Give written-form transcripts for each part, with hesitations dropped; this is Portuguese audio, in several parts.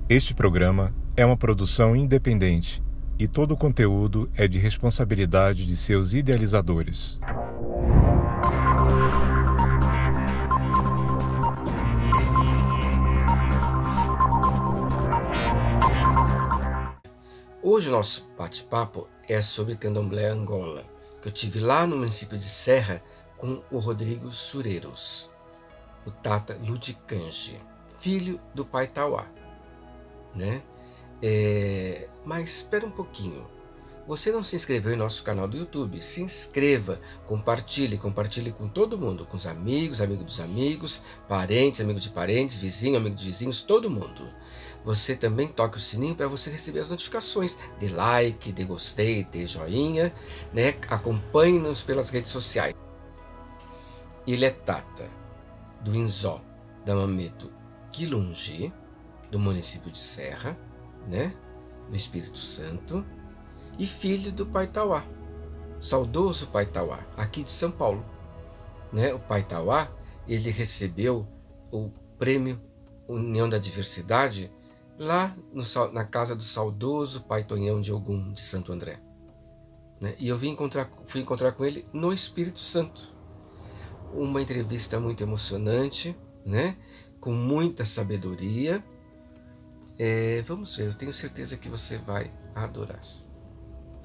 Este programa é uma produção independente e todo o conteúdo é de responsabilidade de seus idealizadores. Hoje o nosso bate-papo é sobre Candomblé Angola, que eu tive lá no município de Serra com o Rodrigo Sureiros, o Tata Ludicange, filho do pai Tauá, né? Mas espera um pouquinho. Você não se inscreveu em nosso canal do YouTube? Se inscreva, compartilhe com todo mundo, com os amigos, amigos dos amigos, parentes, amigos de parentes, vizinho, amigo de vizinhos, todo mundo. Você também toque o sininho para você receber as notificações. Dê like, dê gostei, dê joinha, né? Acompanhe-nos pelas redes sociais. Ele é Tata do Inzó da Mameto Quilungi, do município de Serra, né? No Espírito Santo, e filho do pai Tauá, saudoso pai Tauá, aqui de São Paulo, né? O pai Tauá, ele recebeu o prêmio União da Diversidade lá na casa do saudoso pai Tonhão de Ogum, de Santo André, né? E eu fui encontrar com ele no Espírito Santo. Uma entrevista muito emocionante, né? Com muita sabedoria. Vamos ver, eu tenho certeza que você vai adorar.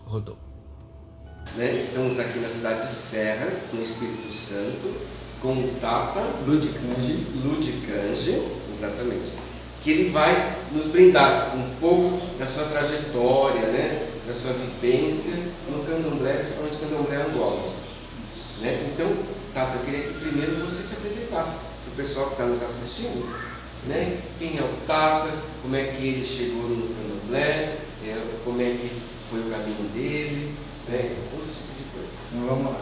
Rodou. Né? Estamos aqui na cidade de Serra, no Espírito Santo, com o Tata Ludicange, exatamente, que ele vai nos brindar um pouco da sua trajetória, né? Da sua vivência no Candomblé, principalmente Candomblé Angola. Né? Então, Tata, eu queria que primeiro você se apresentasse para o pessoal que está nos assistindo, né? Quem é o Tata, como é que ele chegou no Candomblé, como é que foi o caminho dele, né? Todo esse tipo de coisa. Então vamos lá.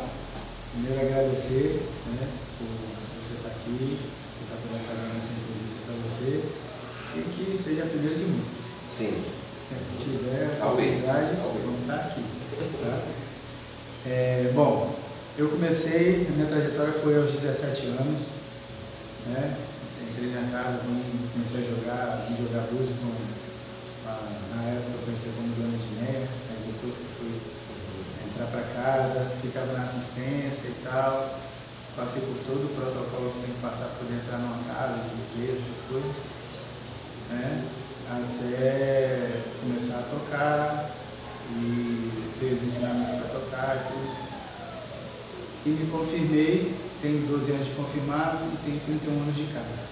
Primeiro agradecer, né, por você estar aqui, por estar colocando essa entrevista para você, e que seja a primeira de muitas. Sim. Sempre que tiver a oportunidade, vamos estar aqui. Tá? Bom, eu comecei, a minha trajetória foi aos 17 anos, né? Entrei na casa, comecei a vim jogar blues na época eu conheci como Dona de Meia, aí depois que fui entrar para casa, ficava na assistência e tal, passei por todo o protocolo que tem que passar para poder entrar numa casa, de igreja, essas coisas, né? Até começar a tocar e ter os ensinamentos para tocar e tudo. E me confirmei, tenho 12 anos de confirmado e tenho 31 anos de casa.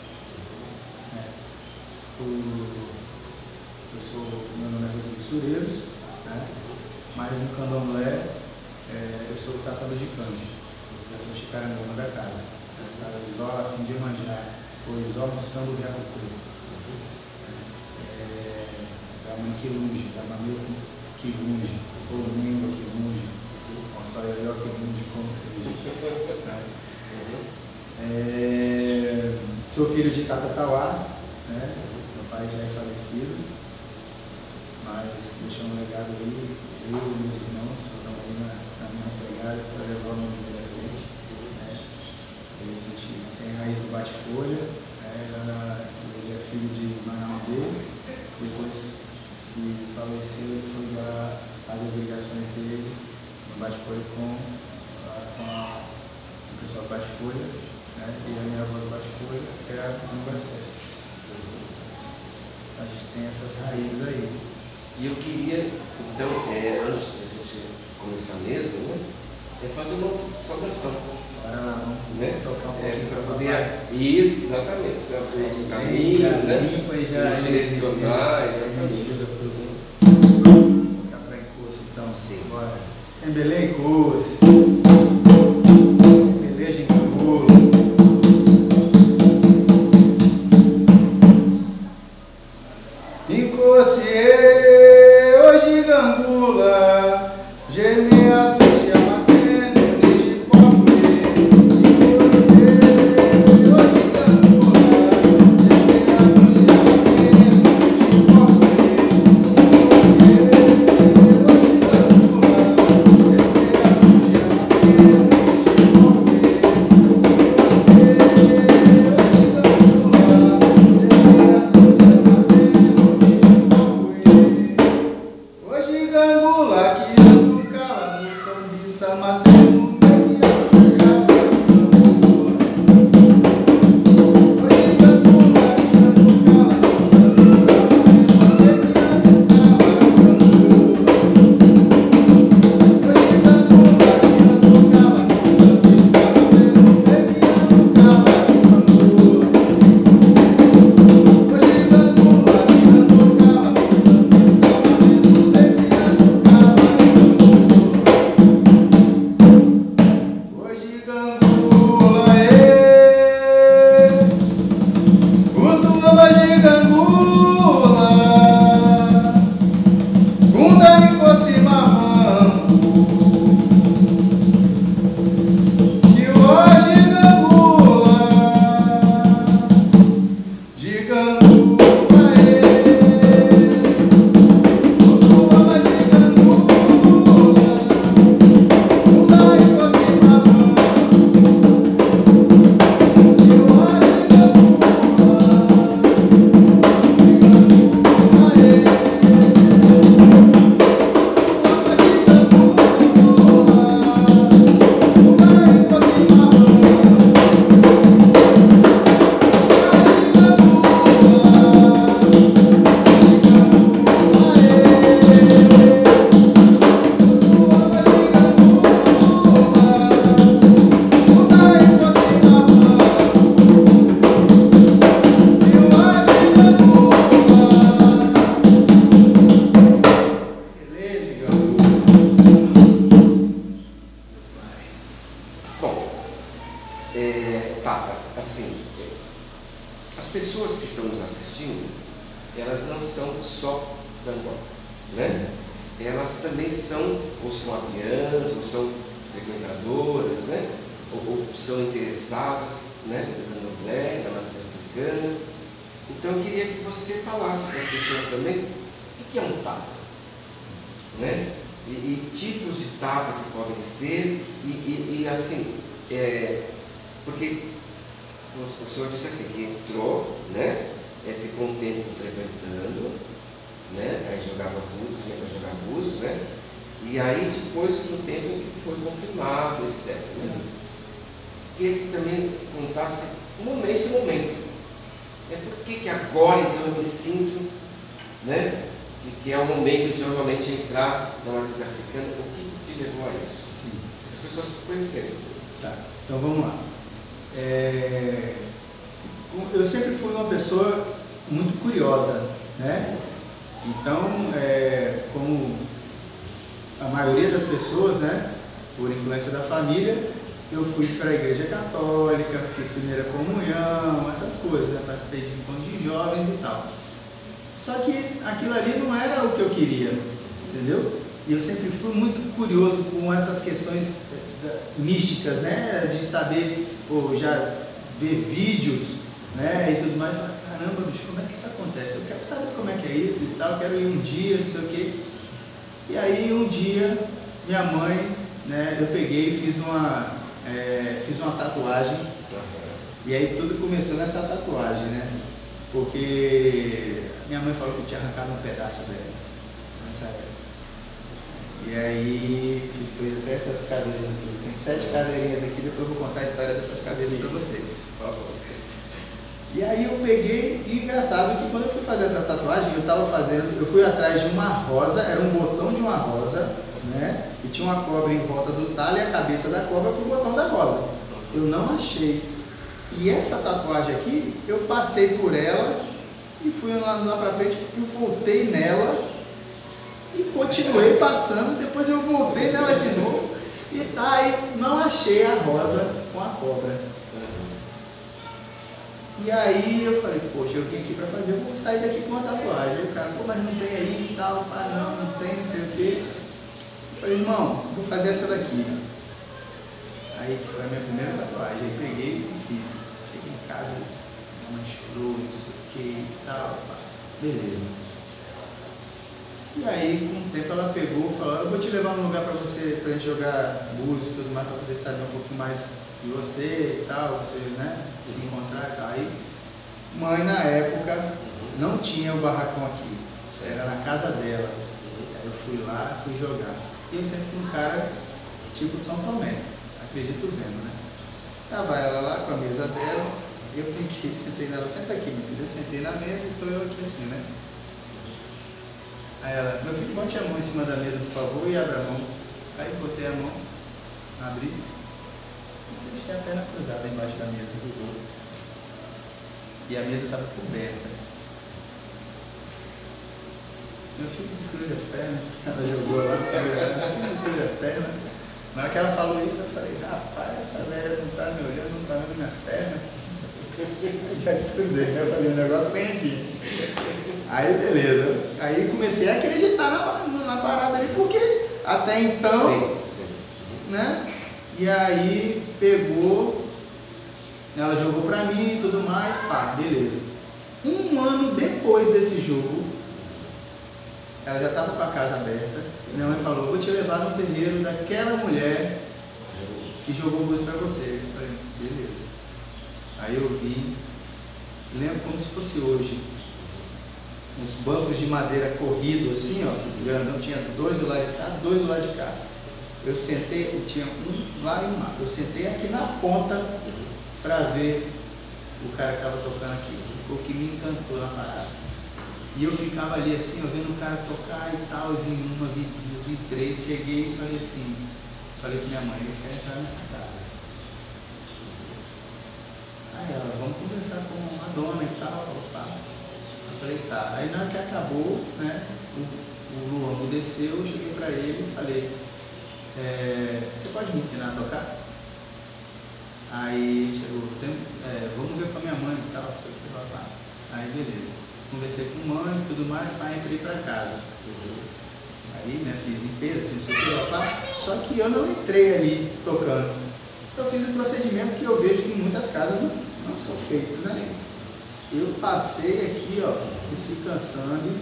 Meu nome é Rodrigo Sureiros, né? Mas no Candomblé eu sou o Tata Ludicange, eu sou o chicarangoma da casa. Casa do Zó, a fim de manjar, o Zó no samba de Arrucuru. Da mãe Quilungi, da Mameto Quilungi, ou Nemba Quilungi, ou Soyoyo Quilungi, como seja. Sou filho de Tata Tauá, né? Meu pai já é falecido, mas deixou um legado aí, eu e meus irmãos estamos aí na minha pegada para levar o nome dele à frente, né? A gente tem a raiz do Bate-Folha, né? Ele é filho de Manaudê, depois que faleceu ele foi dar as obrigações dele no Bate-Folha com o pessoal do Bate-Folha, né? E a minha avó do Bate-Folha é a Numbacés. A gente tem essas raízes aí. E eu queria, então, antes da gente começar mesmo, né, fazer uma saudação. Agora lá, vamos, né, tocar um pouquinho para poder. Isso, exatamente, para o nosso caminho, né? Nos direcionar, exatamente. Vou tocar para Incurso, então. Sim. Bora. Embelê Incurso. Peleja em Canguru. Hoje Gangula, Geneaço de Amatene, Nijipoque. Hoje Gangula, Geneaço de Amatene, Nijipoque. Hoje Gangula, Geneaço de Amatene. as pessoas que estão nos assistindo, elas não são só da Angola, né? Elas também são, ou são apiãs, ou são frequentadoras, né? Ou são interessadas, né? No candomblé, na matriz africana. Então eu queria que você falasse para as pessoas também o que é um tata, né? E tipos de tata que podem ser, e assim, porque o senhor disse assim, que entrou, né? Ficou um tempo frequentando, né? Aí jogava búzios, vinha para jogar búzios, né? E aí depois, no tempo em que foi confirmado, etc. Né? Queria que também contasse esse momento. Por que agora então eu me sinto, né? Que é o momento de realmente entrar na matriz africana? O que te levou a isso? Sim. As pessoas se conhecerem. Tá, então vamos lá. Eu sempre fui uma pessoa muito curiosa, né? Então, como a maioria das pessoas, né, por influência da família, eu fui para a igreja católica, fiz primeira comunhão, essas coisas, né? Participei de encontros de jovens e tal. Só que aquilo ali não era o que eu queria, entendeu? E eu sempre fui muito curioso com essas questões místicas, né? De saber, já ver vídeos, né? E tudo mais. Caramba, bicho, como é que isso acontece? Eu quero saber como é que é isso e tal, eu quero ir um dia, não sei o quê. E aí um dia, minha mãe, né? Eu peguei e fiz uma tatuagem. E aí tudo começou nessa tatuagem, né? Porque minha mãe falou que eu tinha arrancado um pedaço dela nessa época. E aí fiz até essas caveiras aqui. Tem 7 caveirinhas aqui, depois eu vou contar a história dessas caveiras para vocês. Por favor. E aí eu peguei, e engraçado que quando eu fui fazer essa tatuagem, eu fui atrás de uma rosa, era um botão de uma rosa, né? E tinha uma cobra em volta do talho e a cabeça da cobra pro botão da rosa. Eu não achei. E essa tatuagem aqui, eu passei por ela e fui lá pra frente, eu voltei nela e continuei passando, depois eu voltei nela de novo e tá aí, não achei a rosa com a cobra. E aí eu falei, poxa, eu vim aqui pra fazer, eu vou sair daqui com uma tatuagem. Aí o cara, pô, mas não tem aí e tal, não tem, não sei o quê. Eu falei, irmão, vou fazer essa daqui. Aí que foi a minha primeira tatuagem, aí peguei e fiz. Cheguei em casa, minha mãe chorou, não sei o que e tal, beleza. E aí, com o tempo, ela pegou e falou, eu vou te levar num lugar pra gente jogar búzios e tudo mais, pra poder saber um pouquinho mais de você e tal, você, né, se encontrar e tal. Aí, mãe, na época, não tinha o barracão aqui, era na casa dela. Aí eu fui lá, fui jogar. E eu sempre fui um cara tipo São Tomé, acredito vendo, né? Tava ela lá com a mesa dela, eu peguei, sentei nela, senta aqui, meu filho. Eu sentei na mesa e tô eu aqui assim, né? Aí ela, meu filho, bote a mão em cima da mesa, por favor, e abra a mão. Aí botei a mão, abri, e deixei a perna cruzada embaixo da mesa do gol. E a mesa estava coberta. Meu filho descruz as pernas, ela jogou lá, meu filho descruz as pernas. Na hora que ela falou isso, eu falei, rapaz, essa velha não tá me olhando, não tá vendo minhas pernas. Já descruzei, né? Eu falei, o negócio tem aqui. Aí, beleza. Aí comecei a acreditar na parada ali, porque até então, né? E aí pegou, ela jogou pra mim e tudo mais, pá, beleza. Um ano depois desse jogo, ela já estava com a casa aberta. Minha mãe falou, vou te levar no terreiro daquela mulher que jogou búzios pra você. Eu falei, beleza. Aí eu vi, lembro como se fosse hoje, uns bancos de madeira corrido assim, ó, grandão, tinha 2 do lado de cá, 2 do lado de cá. Eu sentei, eu tinha um lá e um lá. Eu sentei aqui na ponta para ver o cara que estava tocando aqui. Foi o que me encantou na parada. E eu ficava ali assim, ó, vendo o cara tocar e tal, eu vi uma, vi duas, vi 3, cheguei e falei assim, falei pra minha mãe, eu quero entrar nessa casa. Aí ela, vamos conversar com a dona e tal, opa. Eu falei, tá. Aí na hora que acabou, né, o Luan desceu, eu cheguei pra ele e falei, você pode me ensinar a tocar? Aí chegou, vamos ver com a minha mãe e tal, Aí beleza. Conversei com mãe e tudo mais, pai, entrei pra casa. Aí, né, fiz limpeza, fiz isso, só que eu não entrei ali tocando. Eu fiz um procedimento que eu vejo que em muitas casas não são feitos, né? Sim. Eu passei aqui, ó, no Se Cansando,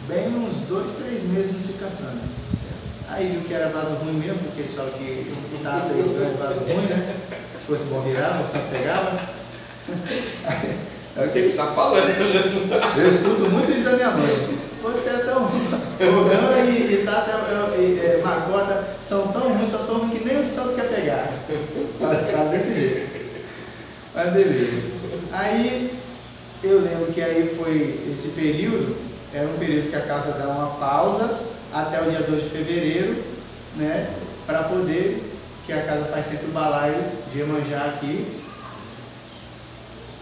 bem uns 2, 3 meses no Se Cansando. Aí viu que era vaso ruim mesmo, porque eles falam que tá pegando vaso ruim, né? Se fosse bom virar, você pegava. Você que está falando. Eu escuto muito isso da minha mãe. Você é tão Rogão e Tata e Macota são tão ruins que nem o santo quer pegar. Fala desse jeito. Mas beleza. Aí eu lembro que aí foi esse período, era um período que a casa dá uma pausa até o dia 2 de fevereiro, né? Para poder, que a casa faz sempre o balaio de Iemanjá aqui.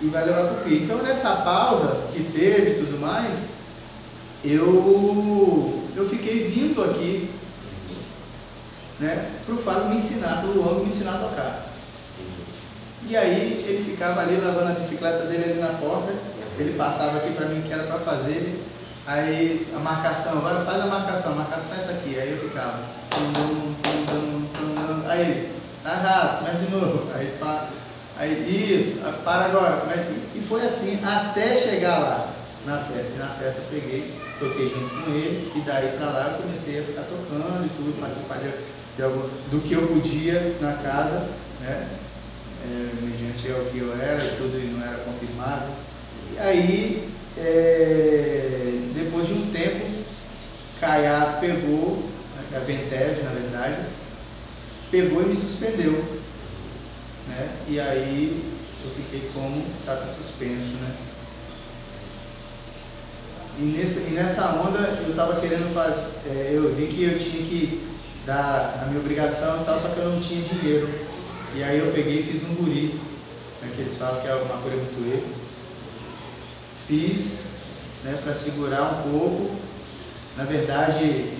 E vai levar para o Pi. Então nessa pausa que teve e tudo mais, eu fiquei vindo aqui, né, para o Fábio me ensinar, para o Luan me ensinar a tocar. E aí ele ficava ali lavando a bicicleta dele ali na porta, ele passava aqui para mim o que era para fazer, aí a marcação, agora faz a marcação é essa aqui, aí eu ficava, aí, tá rápido, mas de novo, aí isso, para agora, e foi assim até chegar lá na festa. E na festa eu peguei, toquei junto com ele, e daí pra lá eu comecei a ficar tocando e tudo, participar do que eu podia na casa, né? Mediante o que eu era e tudo, e não era confirmado. E aí, depois de um tempo, Caiá pegou, a Ventese na verdade, pegou e me suspendeu. Né? E aí eu fiquei como Tata suspenso, né? E nessa onda eu estava querendo fazer, eu vi que eu tinha que dar a minha obrigação e tal, só que eu não tinha dinheiro. E aí eu peguei e fiz um guri, né, que eles falam que é uma cura muito. Fiz, né, para segurar um pouco. Na verdade,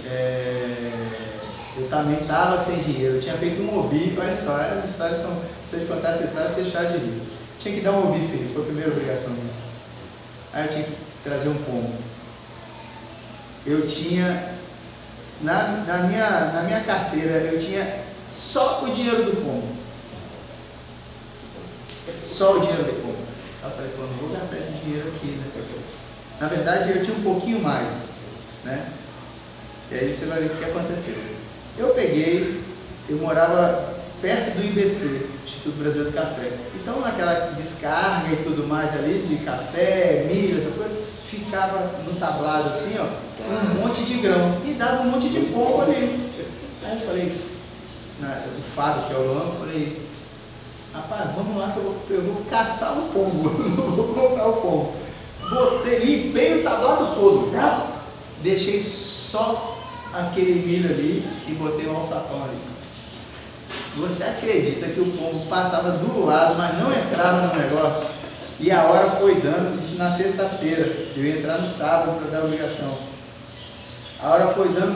eu também estava sem dinheiro, eu tinha feito um obi, olha só, as histórias são, se eu te contar essa história, você chora de rir. Tinha que dar um obi, filho, foi a primeira obrigação minha. Aí eu tinha que trazer um pombo. Eu tinha, na minha carteira, eu tinha só o dinheiro do pombo. Só o dinheiro do pombo. Aí eu falei, pô, não vou gastar esse dinheiro aqui, né? Na verdade, eu tinha um pouquinho mais, né? E aí você vai ver o que aconteceu. Eu morava perto do IBC, Instituto Brasileiro do Café. Então naquela descarga e tudo mais ali, de café, milho, essas coisas, ficava no tablado assim, ó, um monte de grão. E dava um monte de pombo ali. Aí eu falei, o Fábio, que é o Luan, eu falei, rapaz, vamos lá que eu vou caçar um pombo, não vou comprar o pombo. Botei, limpei o tablado todo, deixei só aquele milho ali e botei um alçapão ali. Você acredita que o pombo passava do lado, mas não entrava no negócio? E a hora foi dando, isso na sexta-feira, eu ia entrar no sábado para dar a obrigação. A hora foi dando,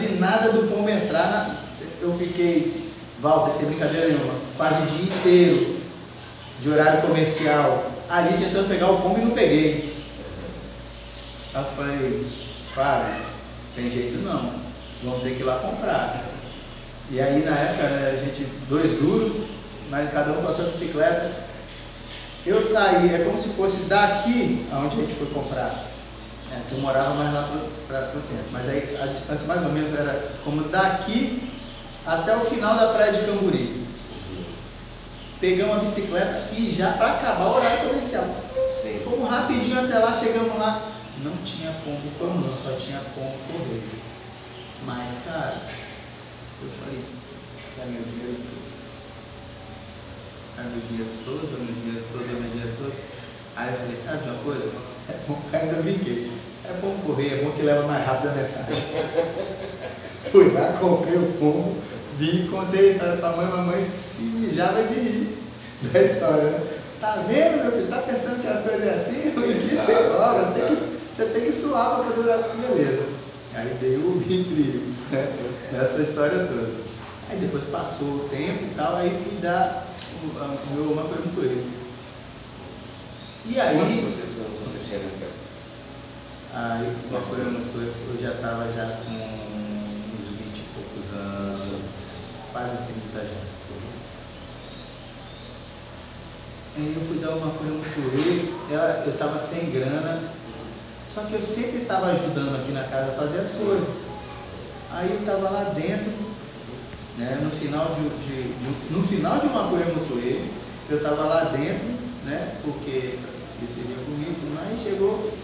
e nada do pombo entrar. Eu fiquei, Walter, sem brincadeira nenhuma, quase o dia inteiro de horário comercial, ali tentando pegar o pombo e não peguei. Aí eu falei, Fábio, tem jeito não, vamos ter que ir lá comprar. E aí na época, né, a gente, 2 duros, mas cada um com a sua bicicleta. Eu saí, é como se fosse daqui aonde a gente foi comprar. Eu morava mais lá pro centro, mas aí a distância mais ou menos era como daqui até o final da praia de Camburi. Pegamos a bicicleta e já para acabar o horário comercial. Sim. Fomos rapidinho até lá, chegamos lá. Não tinha pombo comum, só tinha pombo correio. Mas, cara, eu falei, dá meu dinheiro todo. Dá meu dinheiro todo, dá meu dinheiro todo, dá meu dinheiro todo. Aí eu falei, sabe de uma coisa? É bom, ainda brinquei. É bom correr, é bom que leva mais rápido a mensagem. Fui lá, comprei o pombo, vim, contei a história pra mamãe se mijava de rir da história, né? Tá vendo, meu filho? Tá pensando que as coisas é assim? Você tem que suar pra poder dar beleza. Aí dei o bifrio, né? Nessa história toda. Aí depois passou o tempo e tal, aí fui dar o meu uma pergunta ele. E aí... Quantos você tinha nessa época? Aí, eu já estava já com uns 20 e poucos anos, quase 30 já. Aí eu fui dar uma coisa muito ele, eu estava sem grana, só que eu sempre estava ajudando aqui na casa a fazer as coisas. Aí eu estava lá dentro, né, no final de uma coisa Mutuê, eu estava lá dentro, né, porque decidia comigo, mas chegou,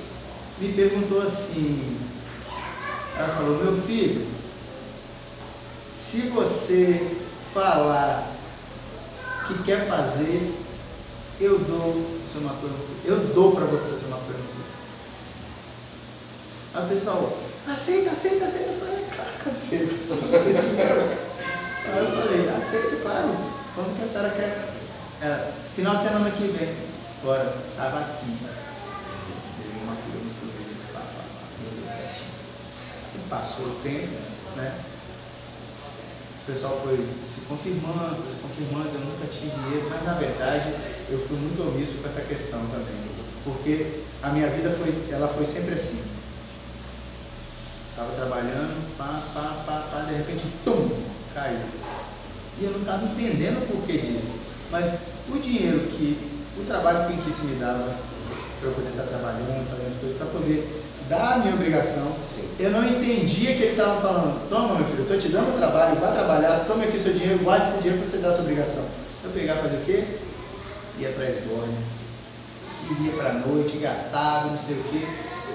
me perguntou assim, ela falou, meu filho, se você falar que quer fazer, eu dou para você ser uma coisa. Aí o pessoal, aceita. Eu falei, claro, aceito. Aí eu falei, aceito, claro. Quando que a senhora quer? Final de semana que vem. Agora, estava aqui. Teve uma coisa muito linda. E passou o tempo, né? O pessoal foi se confirmando, eu nunca tinha dinheiro, mas na verdade eu fui muito omisso com essa questão também, porque a minha vida foi sempre assim. Estava trabalhando, de repente, tum, caiu. E eu não estava entendendo o porquê disso, mas o trabalho que o Inquice me dava, para eu poder estar trabalhando, fazendo as coisas, para poder dar a minha obrigação. Sim. Eu não entendia que ele estava falando, toma meu filho, eu estou te dando um trabalho, vai trabalhar, tome aqui o seu dinheiro, guarde esse dinheiro para você dar a sua obrigação. Eu pegava, fazer o quê? Ia para a esbórnia, ia para a noite, gastava, não sei o quê.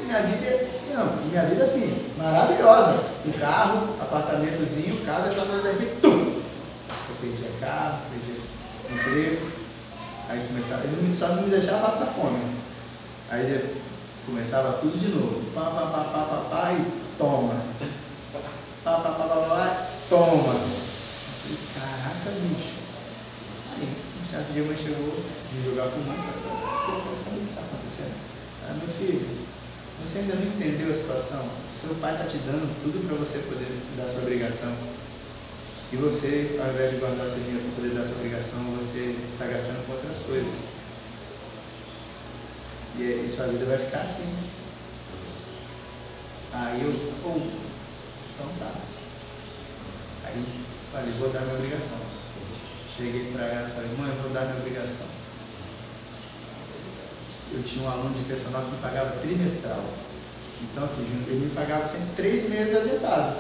Minha vida assim, maravilhosa. Um carro, apartamentozinho, casa, de repente, tuf! Eu perdia carro, perdia emprego, aí começava, ele só não me deixava passar fome. Aí começava tudo de novo. E toma. Toma. Eu falei, caraca, bicho. Aí, um certo dia a mãe chegou, me jogar com mãe, o que está acontecendo? Ah, meu filho, você ainda não entendeu a situação? Seu pai está te dando tudo para você poder dar a sua obrigação. E você, ao invés de guardar seu dinheiro para poder dar a sua obrigação, você está gastando com outras coisas. E sua vida vai ficar assim. Aí eu, então tá. Aí falei, vou dar minha obrigação. Cheguei para ela e falei, mãe, eu vou dar minha obrigação. Eu tinha um aluno de personal que me pagava trimestral. Então assim, ele me pagava sempre 3 meses adiantado.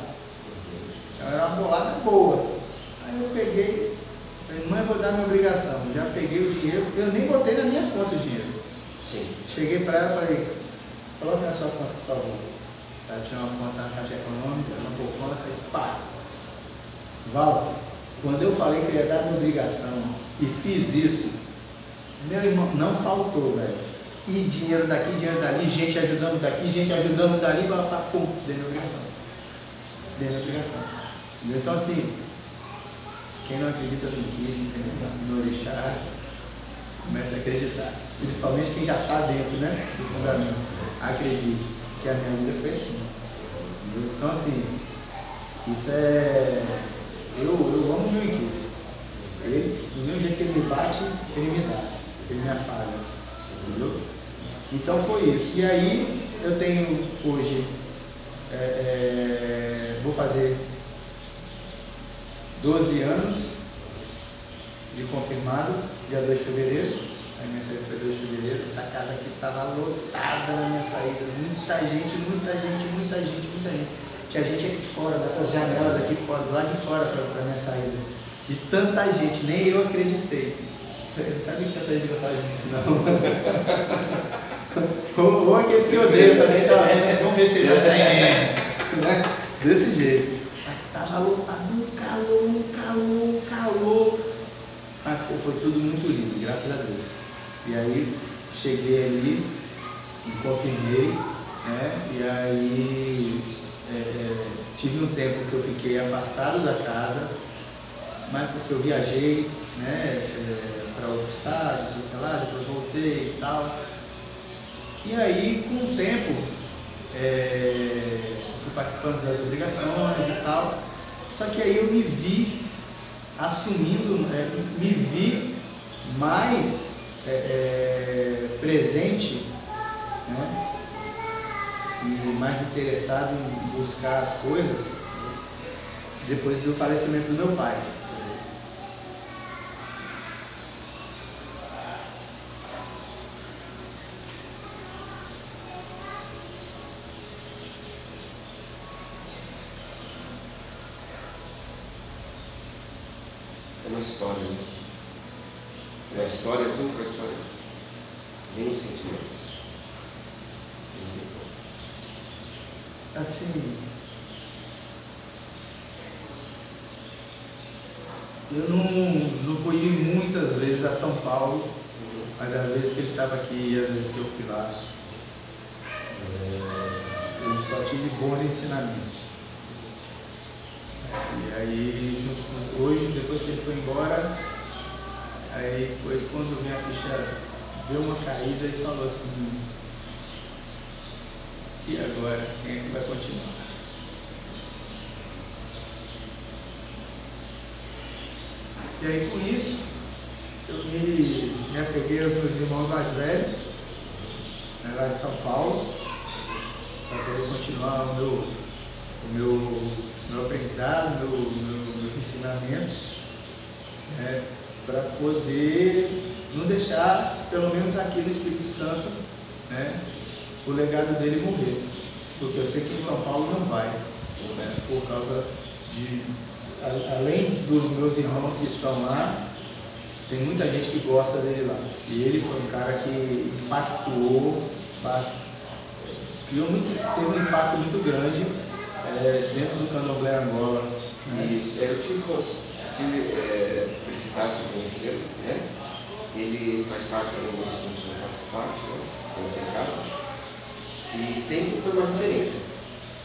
Então era uma bolada boa. Aí eu peguei, falei, mãe, eu vou dar minha obrigação. Já peguei o dinheiro, eu nem botei na minha conta o dinheiro. Sim. Cheguei para ela e falei, coloque na sua conta, por favor. Ela tinha uma conta na Caixa Econômica, na poupança, e pá. Val, quando eu falei que eu ia dar minha obrigação e fiz isso, meu irmão, não faltou, velho. E dinheiro daqui, dinheiro dali, gente ajudando daqui, gente ajudando dali, pum, dei minha obrigação. Dei minha obrigação. Então assim, quem não acredita no Inquice, no Orixá, começa a acreditar. Principalmente quem já está dentro, né, do fundamento. Acredite, que a minha vida foi assim. Entendeu? Então assim, isso é... Eu amo o meu Inquice. Ele, do mesmo jeito que ele me bate, ele me dá. Ele me afaga. Entendeu? Então foi isso. E aí eu tenho hoje, vou fazer 12 anos de confirmado, dia 2 de fevereiro. A minha saída foi 2 de fevereiro. Essa casa aqui estava lotada na minha saída. Muita gente. Tinha gente aqui fora, dessas janelas aqui fora, do lado de fora para minha saída. De tanta gente, nem eu acreditei. Eu não sabia que tanta gente gostava de mim, não. Vou aquecer o dedo também, tá vendo? Vamos ver se ele vai sair, né? Desse jeito. Mas estava lotado, um calor. Mas pô, foi tudo muito lindo, graças a Deus. E aí, cheguei ali, me confirmei, né? E aí, tive um tempo que eu fiquei afastado da casa, mas porque eu viajei, né? Para outro estado, sei lá, depois voltei e tal. E aí, com o tempo, fui participando das obrigações e tal. Só que aí eu me vi assumindo, me vi mais presente, né? E mais interessado em buscar as coisas depois do falecimento do meu pai. É uma história, né? É a história, junto com a história, vem os sentimentos. Assim, eu não pude ir muitas vezes a São Paulo, mas às vezes que ele estava aqui e às vezes que eu fui lá, eu só tive bons ensinamentos. E aí, hoje, depois que ele foi embora, aí foi quando minha ficha deu uma caída e falou assim, e agora? Quem é que vai continuar? E aí, com isso, eu me apeguei aos meus irmãos mais velhos, né, lá de São Paulo, para poder continuar o meu aprendizado, meus ensinamentos, né, para poder não deixar, pelo menos aqui no Espírito Santo, né, o legado dele morrer. Porque eu sei que em São Paulo não vai, né, por causa de, além dos meus irmãos que estão lá, tem muita gente que gosta dele lá. E ele foi um cara que impactuou bastante, teve um impacto muito grande dentro do Candomblé Angola. Né? Isso, eu tive felicidade de conhecê-lo, né? Ele faz parte do meu instituto, eu faço parte, né? Como pecado. E sempre foi uma referência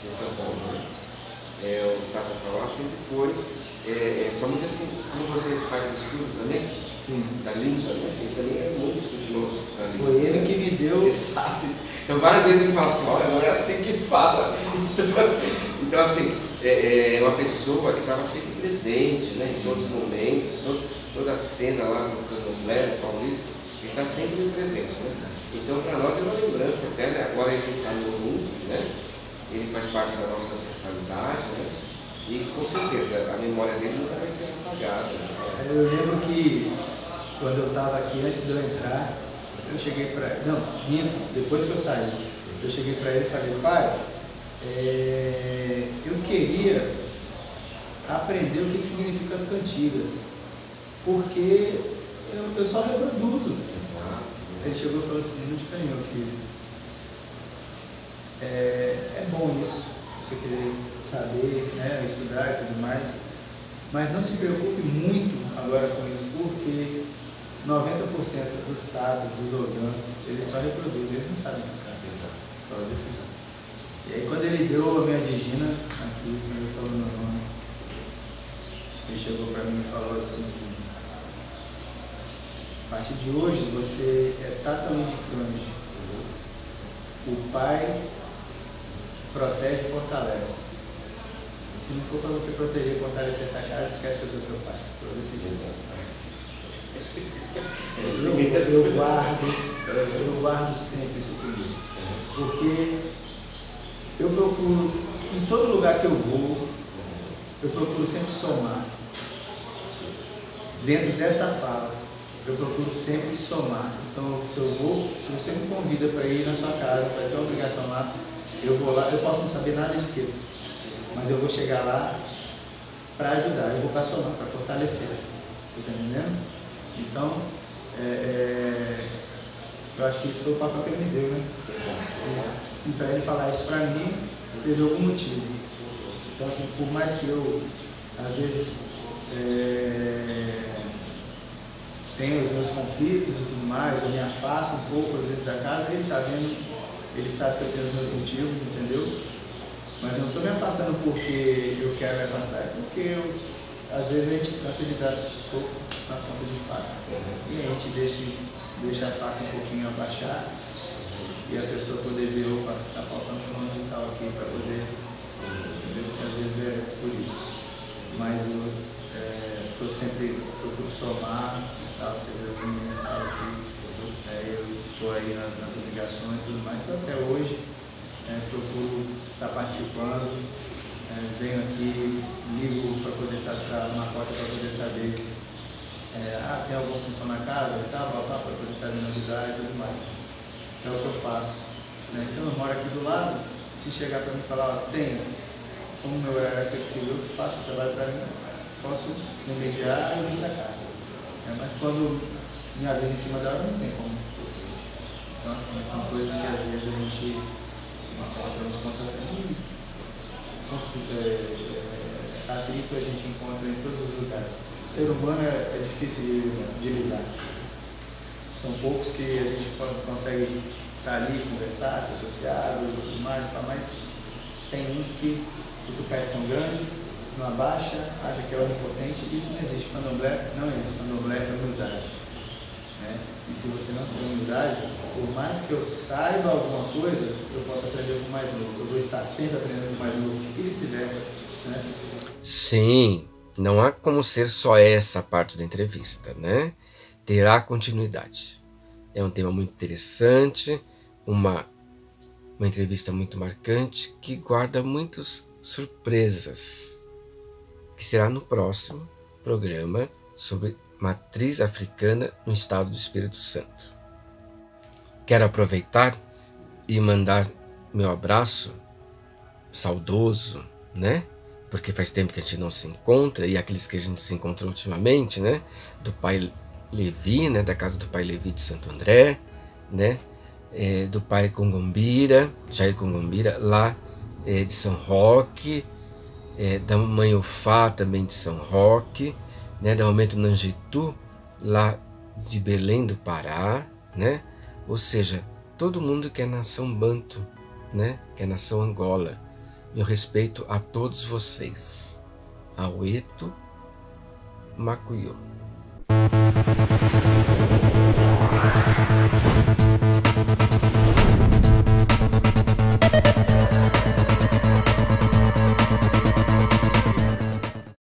em São Paulo, né? O Tata Tauá sempre foi, somente assim, como você faz o estudo também, sim, da língua, né? Ele também é muito estudioso da língua. Foi ele que me deu. Exato. Então várias vezes ele fala assim, olha, não é assim que fala. Então assim, é uma pessoa que estava sempre presente, né? Em todos os momentos, toda a cena lá no Candomblé, no Paulista, ele está sempre presente, né? Então para nós é uma lembrança até, né? Agora ele está no mundo, né? Ele faz parte da nossa ancestralidade, né? E com certeza a memória dele nunca vai ser apagada. Né? Eu lembro que quando eu estava aqui, antes de eu entrar, eu cheguei para ele, não, depois que eu saí, eu cheguei para ele e falei, pai, eu queria aprender o que significa as cantigas, porque eu só reproduzo. Exato. Ele chegou e falou assim, não te ganhou, meu filho. É bom isso, você querer saber, né, estudar e tudo mais, mas não se preocupe muito agora com isso, porque 90% dos sábios, dos ogãs, eles só reproduzem, eles não sabem cantar. Exato. Desse jeito. E aí quando ele deu a minha digina, aqui, quando ele falou meu nome, ele chegou para mim e falou assim, a partir de hoje você é Tatauí de Kanji, o pai protege e fortalece. Se não for para você proteger e fortalecer essa casa, esquece que eu sou seu pai. Desse jeito. Eu guardo sempre isso comigo. Porque eu procuro, em todo lugar que eu vou, eu procuro sempre somar. Dentro dessa fala, eu procuro sempre somar. Então, se você me convida para ir na sua casa, para ter uma obrigação lá, eu vou lá, eu posso não saber nada de quê, mas eu vou chegar lá para ajudar, eu vou para somar, para fortalecer. Você está entendendo? Então, eu acho que isso foi o papel que ele me deu, né? E para ele falar isso para mim, teve algum motivo. Então, assim, por mais que eu, às vezes, tenha os meus conflitos e tudo mais, eu me afasto um pouco, às vezes, da casa, ele está vendo, ele sabe que eu tenho os meus motivos, entendeu? Mas eu não estou me afastando porque eu quero me afastar, é porque às vezes a gente cansa de dar soco na ponta de faca. E a gente deixa a faca um pouquinho abaixar e a pessoa poder ver, opa, está faltando fulano de tal aqui para poder, entendeu? Às vezes é por isso. Mas eu estou sempre procuro somar e tal, seja mental aqui. estou aí nas obrigações e tudo mais, então até hoje procuro estar participando, venho aqui, ligo para poder saber, uma porta para poder saber, tem alguma função na casa e tal, para poder estar vendo novidade e tudo mais. Então é o que eu faço. Então eu moro aqui do lado, se chegar para mim e falar, tem, como meu horário é flexível, eu faço o trabalho para mim, posso me mediar e vir para cá. Mas quando minha vez em cima da hora, não tem como. Então assim, são coisas que às vezes a gente nos conta atrito a gente encontra em todos os lugares. O ser humano é difícil de lidar. São poucos que a gente consegue estar ali, conversar, se associar e tudo mais, mas tem uns que o tupete são grandes, não abaixa, acha que é onipotente, isso não existe. Candomblé não é isso, candomblé é humildade. E se você não tem humildade, por mais que eu saiba alguma coisa, eu posso aprender com mais novo. Eu vou estar sempre aprendendo com mais novo e vice-versa. Sim, não há como ser só essa parte da entrevista, né? Terá continuidade. É um tema muito interessante, uma entrevista muito marcante que guarda muitas surpresas, que será no próximo programa sobre matriz africana no estado do Espírito Santo. Quero aproveitar e mandar meu abraço saudoso, né? Porque faz tempo que a gente não se encontra, e aqueles que a gente se encontrou ultimamente, né? Do pai Levi, né? Da casa do pai Levi de Santo André, né? Do pai Congombira, Jair Congombira, lá de São Roque, da mãe Ufá, também de São Roque, né, da Momento Nanjitu, lá de Belém do Pará, né? Ou seja, todo mundo que é nação Banto, né? Que é nação Angola. Meu respeito a todos vocês. Aueto Macuyo.